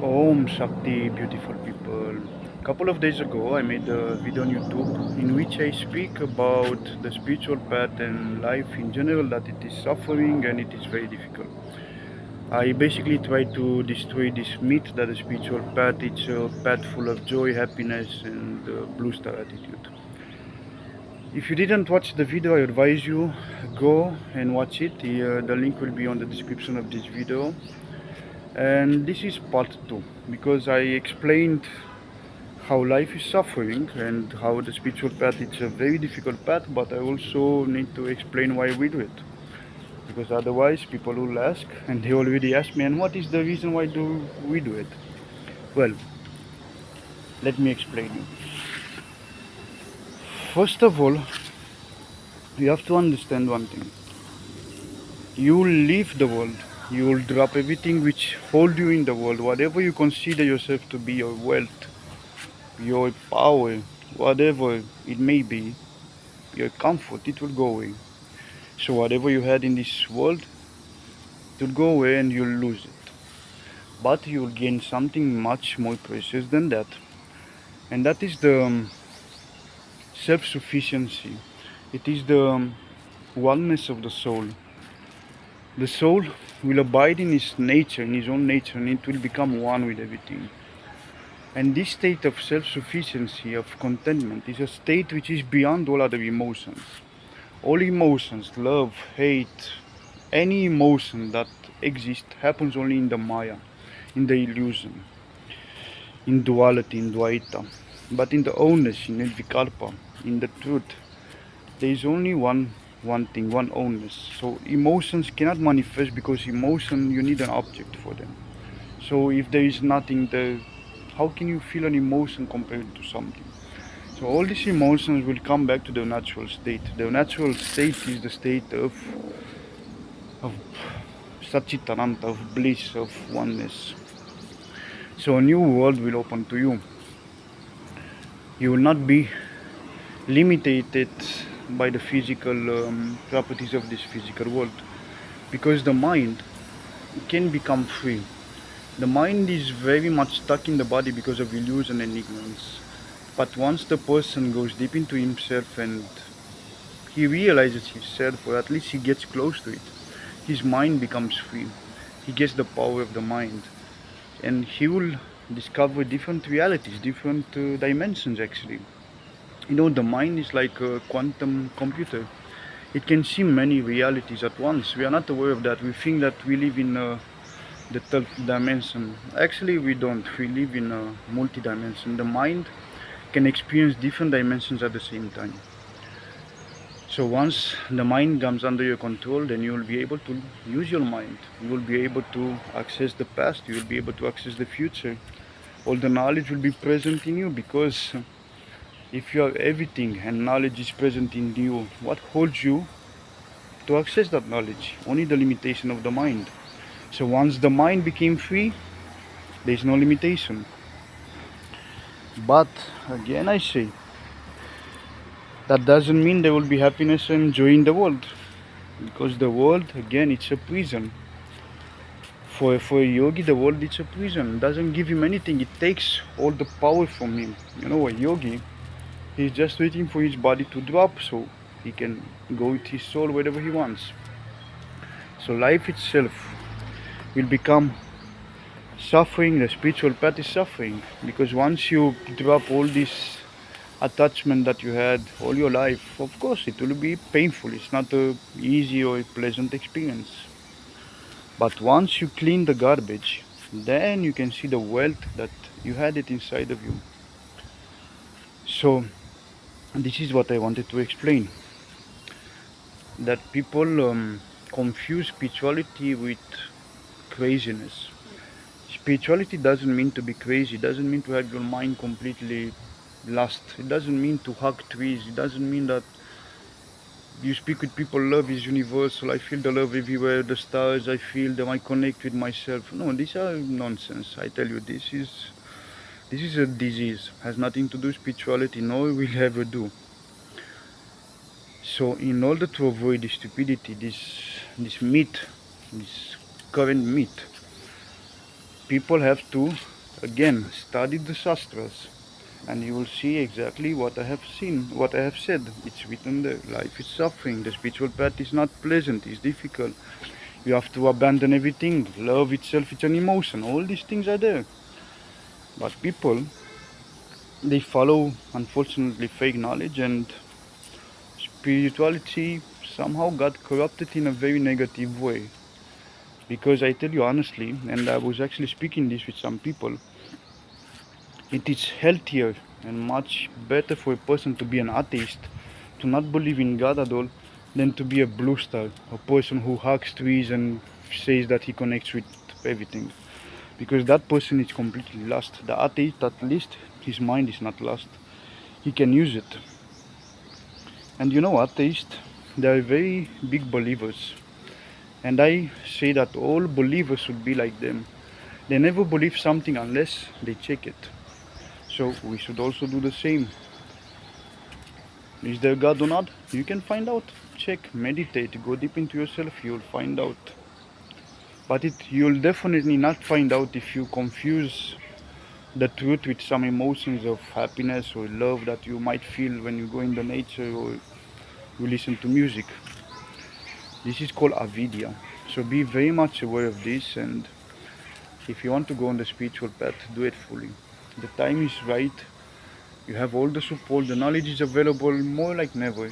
Om Shakti, beautiful people. Couple of days ago, I made a video on YouTube in which I speak about the spiritual path and life in general, that it is suffering and it is very difficult. I basically try to destroy this myth that the spiritual path is a path full of joy, happiness, and blue star attitude. If you didn't watch the video, I advise you go and watch it. The link will be on the description of this video. And this is part 2 because I explained how life is suffering and how the spiritual path is a very difficult path, but I also need to explain why we do it. Because otherwise people will ask, and they already asked me, and what is the reason why do we do it? Well, let me explain you. First of all, you have to understand one thing. You will leave the world. You will drop everything which hold you in the world, whatever you consider yourself to be your wealth, your power, whatever it may be, your comfort, it will go away. So whatever you had in this world, it will go away and you'll lose it. But you'll gain something much more precious than that. And that is the self-sufficiency. It is the oneness of the soul. The soul will abide in its nature, in its own nature, and it will become one with everything. And this state of self-sufficiency, of contentment, is a state which is beyond all other emotions. All emotions, love, hate, any emotion that exists happens only in the Maya, in the illusion, in duality, in Dvaita. But in the ownness, in Nirvikalpa, in the truth, there is only one thing, one ownness. So emotions cannot manifest because emotion, you need an object for them. So if there is nothing there, how can you feel an emotion compared to something? So all these emotions will come back to the natural state. The natural state is the state of Satchitananda, of bliss, of oneness. So a new world will open to you. You will not be limited by the physical properties of this physical world, because the mind can become free. The mind is very much stuck in the body because of illusion and ignorance. But once the person goes deep into himself and he realizes himself, or at least he gets close to it, his mind becomes free. He gets the power of the mind, and he will discover different realities, different dimensions actually. You know, the mind is like a quantum computer. It can see many realities at once. We are not aware of that. We think that we live in the third dimension. Actually, we don't. We live in a multi-dimension. The mind can experience different dimensions at the same time. So once the mind comes under your control, then you will be able to use your mind. You will be able to access the past. You will be able to access the future. All the knowledge will be present in you, because if you have everything and knowledge is present in you, what holds you to access that knowledge? Only the limitation of the mind. So once the mind became free, there is no limitation. But again I say, that doesn't mean there will be happiness and joy in the world, because the world, again, it's a prison. For a yogi, the world is a prison. It doesn't give him anything. It takes all the power from him. You know, a yogi, he's just waiting for his body to drop so he can go with his soul wherever he wants. So life itself will become suffering. The spiritual path is suffering, because once you drop all this attachment that you had all your life, of course it will be painful. It's not a easy or a pleasant experience. But once you clean the garbage, then you can see the wealth that you had it inside of you. So this is what I wanted to explain, that people confuse spirituality with craziness. Spirituality doesn't mean to be crazy. It doesn't mean to have your mind completely lost. It doesn't mean to hug trees. It doesn't mean that you speak with people. Love is universal. I feel the love everywhere. The stars, I feel them. I connect with myself. No, these are nonsense. I tell you, this is a disease. Has nothing to do with spirituality. No, it will ever do. So, in order to avoid this stupidity, this myth, this current myth, people have to, again, study the Shastras, and you will see exactly what I have seen, what I have said. It's written there. Life is suffering. The spiritual path is not pleasant. It's difficult. You have to abandon everything. Love itself, it's an emotion. All these things are there. But people, they follow, unfortunately, fake knowledge, and spirituality somehow got corrupted in a very negative way. Because I tell you honestly, and I was actually speaking this with some people, it is healthier and much better for a person to be an atheist, to not believe in God at all, than to be a blue star, a person who hugs trees and says that he connects with everything. Because that person is completely lost. The atheist, at least, his mind is not lost. He can use it. And you know, atheists, they are very big believers. And I say that all believers should be like them. They never believe something unless they check it. So we should also do the same. Is there God or not? You can find out. Check, meditate, go deep into yourself, you'll find out. But you'll definitely not find out if you confuse the truth with some emotions of happiness or love that you might feel when you go in the nature or you listen to music. This is called avidya. So be very much aware of this, and if you want to go on the spiritual path, do it fully. The time is right. You have all the support, the knowledge is available more like never.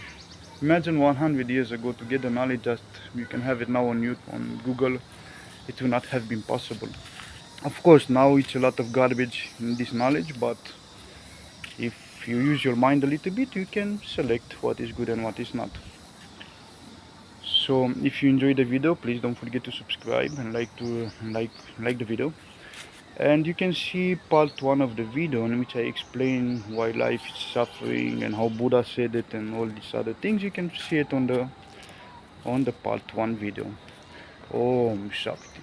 Imagine 100 years ago to get the knowledge that you can have it now on YouTube, on Google. It would not have been possible. Of course, now it's a lot of garbage in this knowledge, but if you use your mind a little bit, you can select what is good and what is not. So if you enjoyed the video, please don't forget to subscribe and like the video. And you can see part 1 of the video in which I explain why life is suffering and how Buddha said it and all these other things. You can see it on the part 1 video. Om Shakti.